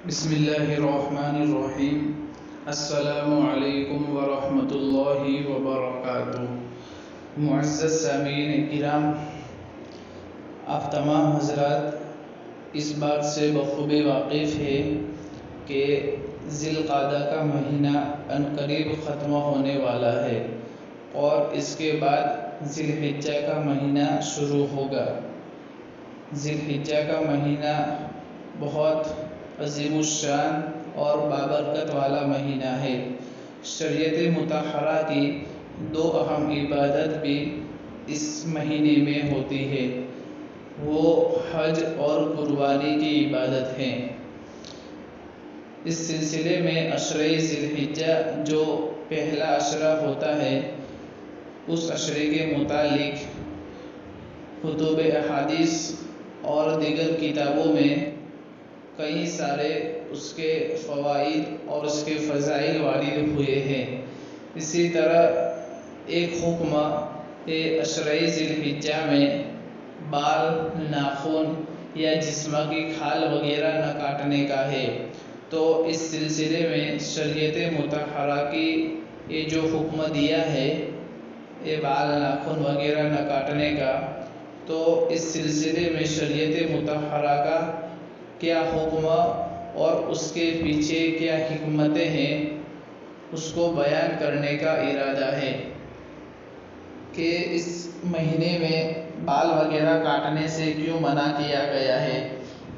بسم اللہ الرحمن الرحیم۔ السلام علیکم ورحمۃ اللہ وبرکاتہ۔ معزز سامعین کرام، آپ تمام حضرات اس بات سے بخوبی واقف ہیں کہ ذی القعدہ کا مہینہ عنقریب ختم ہونے والا ہے اور اس کے بعد ذی الحجہ کا مہینہ شروع ہوگا۔ ذی الحجہ کا مہینہ بہت عظیم الشان اور بابرکت والا مہینہ ہے۔ شریعت مطہرہ کی دو اہم عبادت بھی اس مہینے میں ہوتی ہے، وہ حج اور قربانی کی عبادت ہیں۔ اس سلسلے میں عشرہ ذی الحجہ جو پہلا عشرہ ہوتا ہے، اس عشرے کے متعلق کتب احادیث اور دیگر کتابوں میں کئی سارے اس کے فوائد اور اس کے فضائل وارد ہوئے ہیں۔ اسی طرح ایک حکم عشرہ ذی الحجہ میں بال، ناخن یا جسم کی کھال وغیرہ نہ کاٹنے کا ہے، تو اس سلسلے میں شریعت مطہرہ کی یہ جو حکم دیا ہے یہ بال، ناخن وغیرہ نہ کاٹنے کا، تو اس سلسلے میں شریعت مطہرہ کا کیا حکم اور اس کے پیچھے کیا حکمتیں ہیں، اس کو بیان کرنے کا ارادہ ہے کہ اس مہینے میں بال وغیرہ کاٹنے سے کیوں منع کیا گیا ہے۔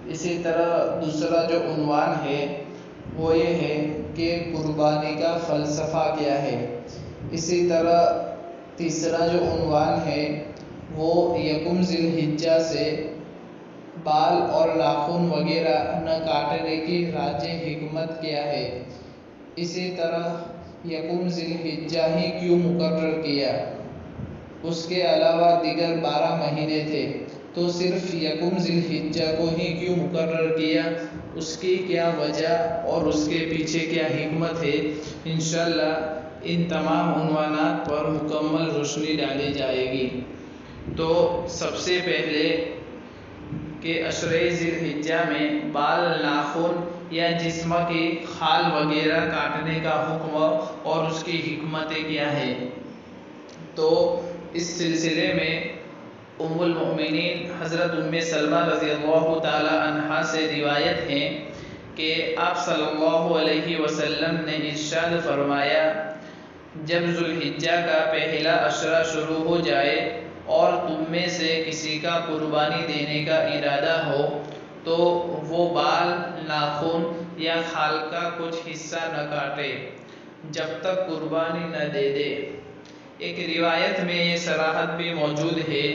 اسی طرح دوسرا جو عنوان ہے وہ یہ ہے کہ قربانی کا فلسفہ کیا ہے۔ اسی طرح تیسرا جو عنوان ہے وہ یکم ذی الحجہ سے بال اور ناخن وغیرہ نہ کاٹنے کی راجح حکمت کیا ہے۔ اسی طرح یکم ذی الحجہ ہی کیوں مقرر کیا، اس کے علاوہ دیگر 12 مہینے تھے تو صرف یکم ذی الحجہ کو ہی کیوں مقرر کیا، اس کی کیا وجہ اور اس کے پیچھے کیا حکمت ہے۔ انشاءاللہ ان تمام عنوانات پر مکمل روشنی ڈالی جائے گی۔ تو سب سے پہلے کہ عشرہ ذی الحجہ میں بال، ناخن یا جسم کی کھال وغیرہ کاٹنے کا حکم اور اس کی حکمتیں کیا ہے، تو اس سلسلے میں ام المؤمنین حضرت ام سلمہ رضی اللہ تعالی عنہا سے روایت ہے کہ آپ صلی اللہ علیہ وسلم نے ارشاد فرمایا، جب ذو الحجہ کا پہلا عشرہ شروع ہو جائے اور تم میں سے کسی کا قربانی دینے کا ارادہ ہو تو وہ بال، ناخن یا کھال کا کچھ حصہ نہ کاٹے جب تک قربانی نہ دے دے۔ ایک روایت میں یہ صراحت بھی موجود ہے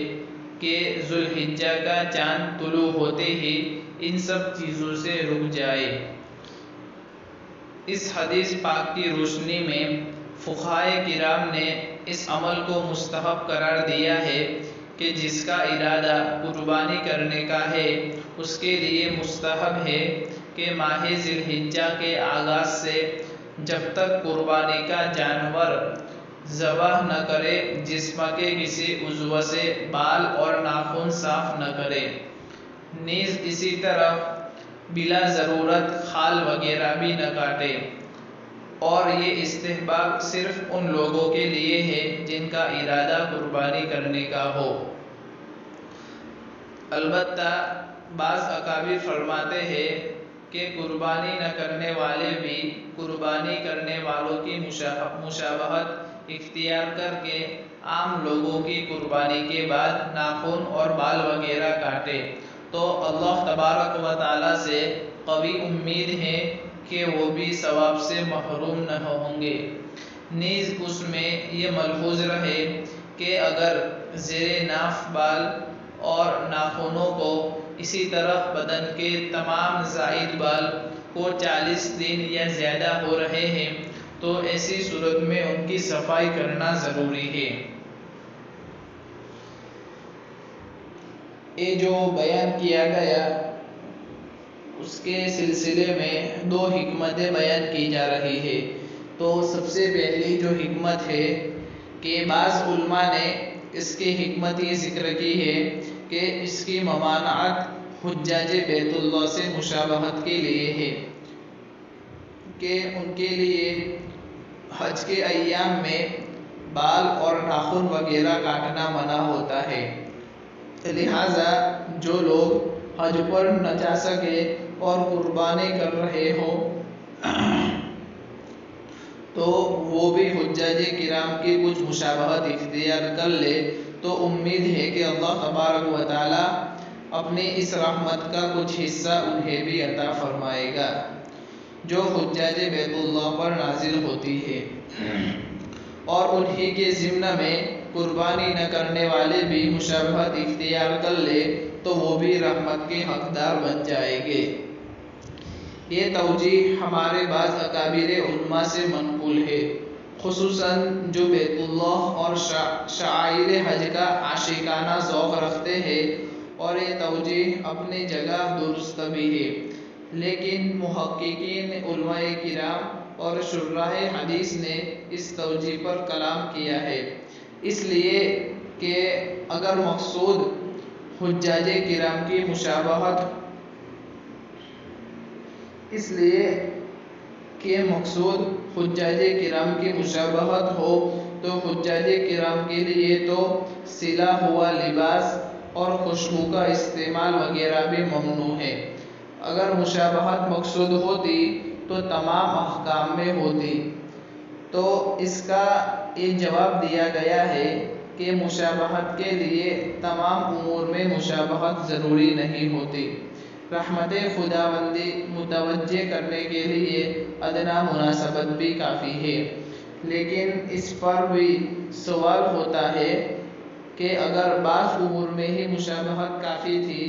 کہ ذو الحجہ کا چاند طلوع ہوتے ہی ان سب چیزوں سے رک جائے۔ اس حدیث پاک کی روشنی میں فقہائے کرام نے اس عمل کو مستحب قرار دیا ہے کہ جس کا ارادہ قربانی کرنے کا ہے اس کے لیے مستحب ہے کہ ماہ ذی الحجہ کے آغاز سے جب تک قربانی کا جانور ذبح نہ کرے جسم کے کسی عضو سے بال اور ناخن صاف نہ کرے، نیز اسی طرح بلا ضرورت کھال وغیرہ بھی نہ کاٹے، اور یہ استحباب صرف ان لوگوں کے لیے ہے جن کا ارادہ قربانی کرنے کا ہو۔ البتہ بعض اکابر فرماتے ہیں کہ قربانی نہ کرنے والے بھی قربانی کرنے والوں کی مشابہت اختیار کر کے عام لوگوں کی قربانی کے بعد ناخن اور بال وغیرہ کاٹے تو اللہ تبارک و تعالی سے قوی امید ہے کہ وہ بھی ثواب سے محروم نہ ہوں گے۔ نیز اس میں یہ ملحوظ رہے کہ اگر زیر ناف بال اور ناخنوں کو اسی طرح بدن کے تمام زائد بال کو 40 دن یا زیادہ ہو رہے ہیں تو ایسی صورت میں ان کی صفائی کرنا ضروری ہے۔ یہ جو بیان کیا گیا اس کے سلسلے میں 2 حکمتیں بیان کی جا رہی ہے۔ تو سب سے پہلی جو حکمت ہے کہ بعض علماء نے اس کی حکمت یہ ذکر کی ہے کہ اس کی ممانعت حجاج بیت اللہ سے مشابہت کے لیے ہے کہ ان کے لیے حج کے ایام میں بال اور ناخن وغیرہ کاٹنا منع ہوتا ہے، لہٰذا جو لوگ حج پر نہ جا سکے اور قربانی کر رہے ہوں تو وہ بھی حجاج کرام کی کچھ مشابہت اختیار کر لے تو امید ہے کہ اللہ تبارک و تعالی اپنی اس رحمت کا کچھ حصہ انہیں بھی عطا فرمائے گا جو حجاج بیت اللہ پر نازل ہوتی ہے، اور انہی کے ضمن میں قربانی نہ کرنے والے بھی مشابہت اختیار کر لے تو وہ بھی رحمت کے حقدار بن جائیں گے۔ یہ توجیہ ہمارے بعض اکابر علماء سے منقول ہے، خصوصاً جو بیت اللہ اور شعائر حج کا عاشقانہ ذوق رکھتے ہیں، اور یہ توجیہ اپنی جگہ درست بھی ہے، لیکن محققین علماء کرام اور شراح حدیث نے اس توجیہ پر کلام کیا ہے، اس لیے کہ اگر مقصود حجاج کرام کی مشابہت ہو تو حجاج کرام کے لیے تو سلا ہوا لباس اور خوشبو کا استعمال وغیرہ بھی ممنوع ہے۔ اگر مشابہت مقصود ہوتی تو تمام احکام میں ہوتی، تو اس کا یہ جواب دیا گیا ہے کہ مشابہت کے لیے تمام امور میں مشابہت ضروری نہیں ہوتی، رحمت خداوندی متوجہ کرنے کے لیے ادنا مناسبت بھی کافی ہے۔ لیکن اس پر بھی سوال ہوتا ہے کہ اگر بعض امور میں ہی مشابہت کافی تھی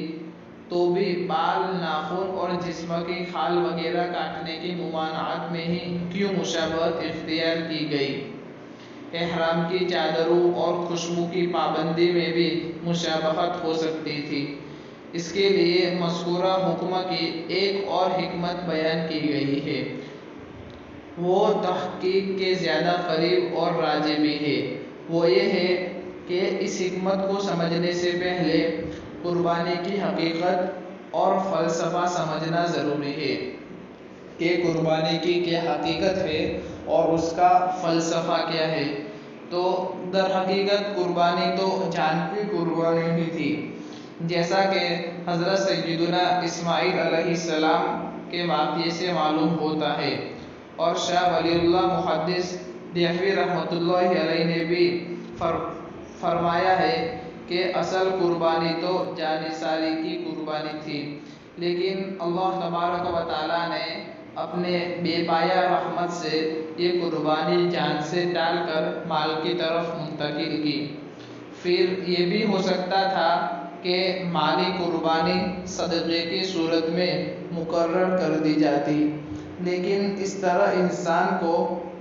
تو بھی بال، ناخن اور جسم کی کھال وغیرہ کاٹنے کی ممانعت میں ہی کیوں مشابہت اختیار کی گئی؟ احرام کی چادروں اور خوشبو کی پابندی میں بھی مشابہت ہو سکتی تھی۔ اس کے لیے مذکورہ حکم کی ایک اور حکمت بیان کی گئی ہے، وہ تحقیق کے زیادہ قریب اور راجح بھی ہے۔ وہ یہ ہے کہ اس حکمت کو سمجھنے سے پہلے قربانی کی حقیقت اور فلسفہ سمجھنا ضروری ہے کہ قربانی کی کیا حقیقت ہے اور اس کا فلسفہ کیا ہے۔ تو در حقیقت قربانی تو جان کی قربانی ہی تھی، جیسا کہ حضرت سیدنا اسماعیل علیہ السلام کے واقعے سے معلوم ہوتا ہے، اور شاہ ولی اللہ محدث دہلوی رحمۃ اللہ علیہ نے بھی فرمایا ہے کہ اصل قربانی تو جان ساری کی قربانی تھی، لیکن اللہ تبارک و تعالیٰ نے اپنے بے پایہ رحمت سے یہ قربانی جان سے ٹال کر مال کی طرف منتقل کی۔ پھر یہ بھی ہو سکتا تھا کہ مالی قربانی صدقے کی صورت میں مقرر کر دی جاتی، لیکن اس طرح انسان کو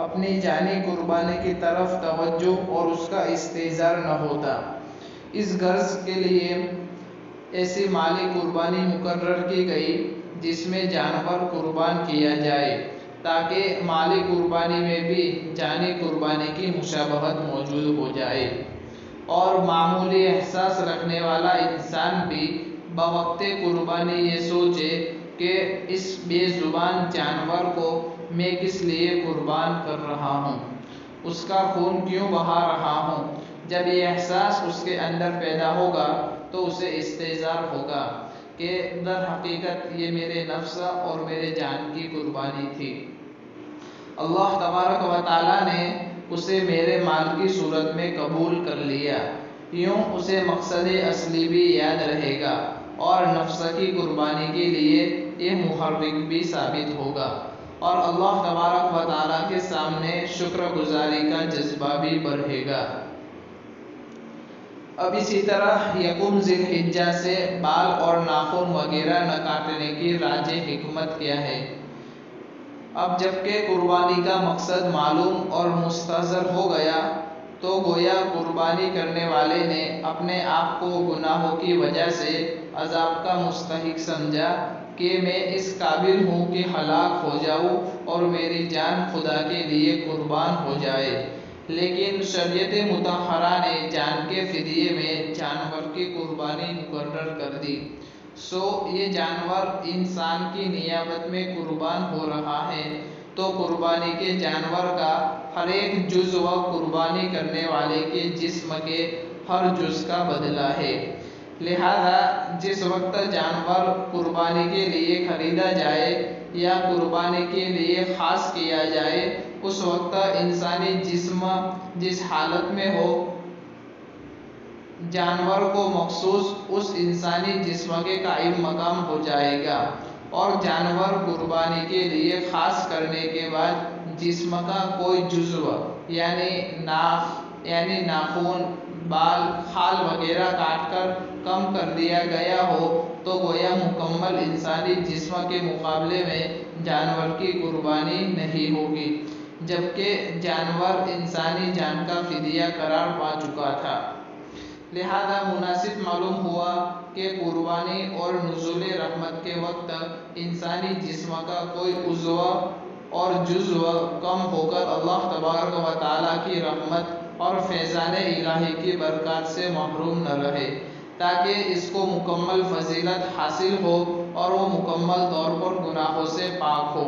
اپنی جانی قربانی کی طرف توجہ اور اس کا استحضار نہ ہوتا۔ اس غرض کے لیے ایسی مالی قربانی مقرر کی گئی جس میں جانور قربان کیا جائے، تاکہ مالی قربانی میں بھی جانی قربانی کی مشابہت موجود ہو جائے، اور معمولی احساس رکھنے والا انسان بھی بوقت قربانی یہ سوچے کہ اس بے زبان جانور کو میں کس لیے قربان کر رہا ہوں، اس کا خون کیوں بہا رہا ہوں۔ جب یہ احساس اس کے اندر پیدا ہوگا تو اسے استحضار ہوگا کہ در حقیقت یہ میرے نفس اور میرے جان کی قربانی تھی، اللہ تبارک و تعالیٰ نے اسے میرے مال کی صورت میں قبول کر لیا، یوں اسے مقصد اصلی بھی یاد رہے گا اور نفس کی قربانی کے لیے یہ محرک بھی ثابت ہوگا، اور اللہ تبارک و تعالیٰ کے سامنے شکر گزاری کا جذبہ بھی بڑھے گا۔ اب اسی طرح یکم ذی الحجہ سے بال اور ناخن وغیرہ نہ کاٹنے کی راجح حکمت کیا ہے؟ اب جبکہ قربانی کا مقصد معلوم اور مستحضر ہو گیا تو گویا قربانی کرنے والے نے اپنے آپ کو گناہوں کی وجہ سے عذاب کا مستحق سمجھا کہ میں اس قابل ہوں کہ ہلاک ہو جاؤں اور میری جان خدا کے لیے قربان ہو جائے، لیکن شریعت مطہرہ نے جان کے فدیے میں جانور کی قربانی مقرر کر دی۔ سو یہ جانور انسان کی نیابت میں قربان ہو رہا ہے، تو قربانی کے جانور کا ہر ایک جزو قربانی کرنے والے کے جسم کے ہر جز کا بدلہ ہے۔ لہذا جس وقت جانور قربانی کے لیے خریدا جائے یا قربانی کے لیے خاص کیا جائے، اس وقت انسانی جسم جس حالت میں ہو، جانور کو مخصوص اس انسانی جسم کے قائم مقام ہو جائے گا، اور جانور قربانی کے لیے خاص کرنے کے بعد جسم کا کوئی جزو یعنی ناخن، بال، کھال وغیرہ کاٹ کر کم کر دیا گیا ہو تو گویا مکمل انسانی جسم کے مقابلے میں جانور کی قربانی نہیں ہوگی، جبکہ جانور انسانی جان کا فدیہ قرار پا چکا تھا۔ لہذا مناسب معلوم ہوا کہ قربانی اور نزول رحمت کے وقت انسانی جسم کا کوئی عضو اور جزو کم ہو کر اللہ تبارک و تعالیٰ کی رحمت اور فیضان الہی کی برکات سے محروم نہ رہے، تاکہ اس کو مکمل فضیلت حاصل ہو اور وہ مکمل طور پر گناہوں سے پاک ہو۔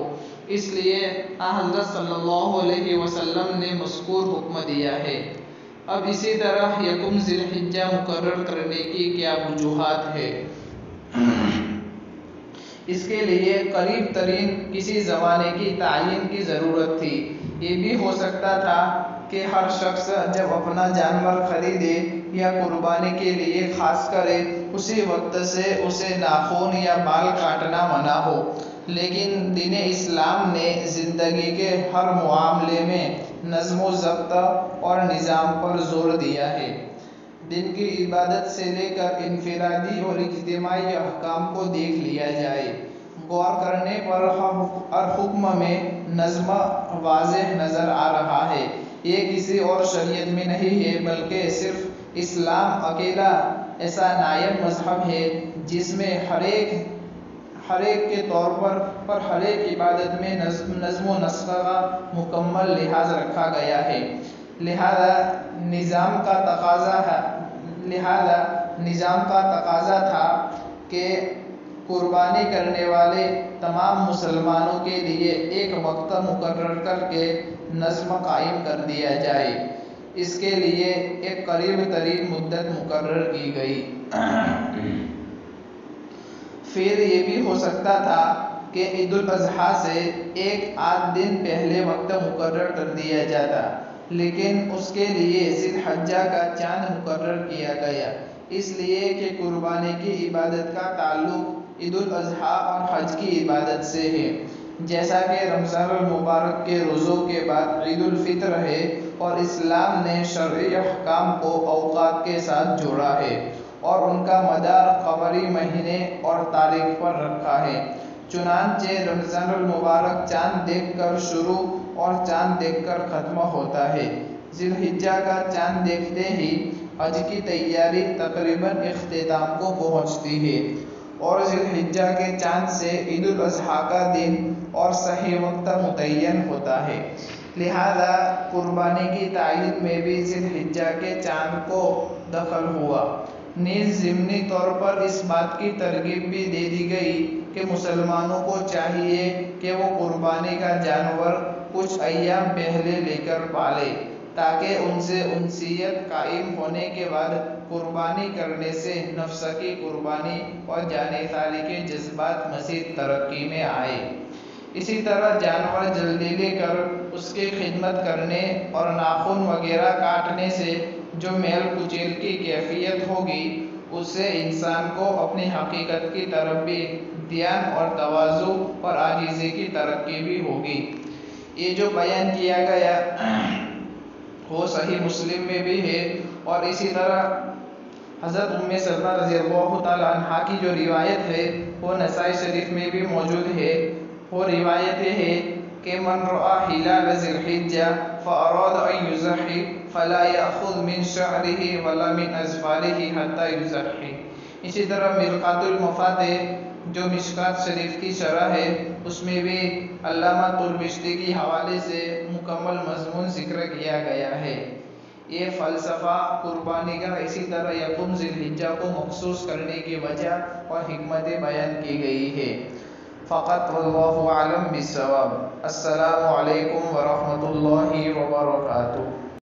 اس لیے حضرت صلی اللہ علیہ وسلم نے مذکور حکم دیا ہے۔ اب اسی طرح یکم ذی الحجہ مقرر کرنے کی کیا وجوہات ہے؟ اس کے لیے قریب ترین کسی زمانے کی تعین کی ضرورت تھی۔ یہ بھی ہو سکتا تھا کہ ہر شخص جب اپنا جانور خریدے یا قربانی کے لیے خاص کرے، اسی وقت سے اسے ناخن یا بال کاٹنا منع ہو، لیکن دین اسلام نے زندگی کے ہر معاملے میں نظم و ضبط اور نظام پر زور دیا ہے۔ دن کی عبادت سے لے کر انفرادی اور اجتماعی احکام کو دیکھ لیا جائے، غور کرنے پر ہر حکم میں نظم واضح نظر آ رہا ہے۔ یہ کسی اور شریعت میں نہیں ہے، بلکہ صرف اسلام اکیلا ایسا نائب مذہب ہے جس میں ہر ایک کے طور پر ہر ایک عبادت میں نظم و نسق کا مکمل لحاظ رکھا گیا ہے۔ لہذا نظام کا تقاضا تھا کہ قربانی کرنے والے تمام مسلمانوں کے لیے ایک وقت مقرر کر کے نظم قائم کر دیا جائے۔ اس کے لیے ایک قریب ترین مدت مقرر کی گئی۔ پھر یہ بھی ہو سکتا تھا کہ عید الاضحیٰ سے ایک آدھ دن پہلے وقت مقرر کر دیا جاتا، لیکن اس کے لیے ذی الحجہ کا چاند مقرر کیا گیا، اس لیے کہ قربانی کی عبادت کا تعلق عید الاضحیٰ اور حج کی عبادت سے ہے، جیسا کہ رمضان المبارک کے روزوں کے بعد عید الفطر ہے، اور اسلام نے شرعی احکام کو اوقات کے ساتھ جوڑا ہے اور ان کا مدار قمری مہینے اور تاریخ پر رکھا ہے۔ چنانچہ رمضان المبارک چاند دیکھ کر شروع اور چاند دیکھ کر ختم ہوتا ہے۔ ذی الحجہ کا چاند دیکھتے ہی حج کی تیاری تقریباً اختتام کو پہنچتی ہے، اور ذی الحجہ کے چاند سے عید الاضحیٰ کا دن اور صحیح وقت متعین ہوتا ہے۔ لہذا قربانی کی تعین میں بھی ذی الحجہ کے چاند کو دخل ہوا۔ نیز ضمنی طور پر اس بات کی ترغیب بھی دے دی گئی کہ مسلمانوں کو چاہیے کہ وہ قربانی کا جانور کچھ ایام پہلے لے کر پالے، تاکہ ان سے انسیت قائم ہونے کے بعد قربانی کرنے سے نفس کی قربانی اور جان ساری کے جذبات مزید ترقی میں آئے۔ اسی طرح جانور جلدی لے کر اس کی خدمت کرنے اور ناخن وغیرہ کاٹنے سے جو میل کچیل کی کیفیت ہوگی، اس سے انسان کو اپنی حقیقت کی طرف بھی دھیان اور تواضع اور عاجزی کی ترقی بھی ہوگی۔ یہ جو بیان کیا گیا وہ صحیح مسلم میں بھی ہے، اور اسی طرح حضرت ام سلمہ رضی اللہ تعالیٰ عنہا کی جو روایت ہے وہ نسائی شریف میں بھی موجود ہے۔ وہ روایت یہ ہے کہ من رأى ہلال ذی الحجہ فأراد ان یضحی فلا یأخذ من شعرہ ولا من اظفارہ حتی یضحی۔ اسی طرح مرقات المفاتح جو مشکات شریف کی شرح ہے، اس میں بھی علامہ طلبشتی کی حوالے سے مکمل مضمون ذکر کیا گیا ہے۔ یہ فلسفہ قربانی کا اسی طرح یکم ذی الحجہ کو مخصوص کرنے کی وجہ اور حکمت بیان کی گئی ہے۔ فقط واللہ اعلم بالصواب۔ السلام علیکم ورحمۃ اللہ وبرکاتہ۔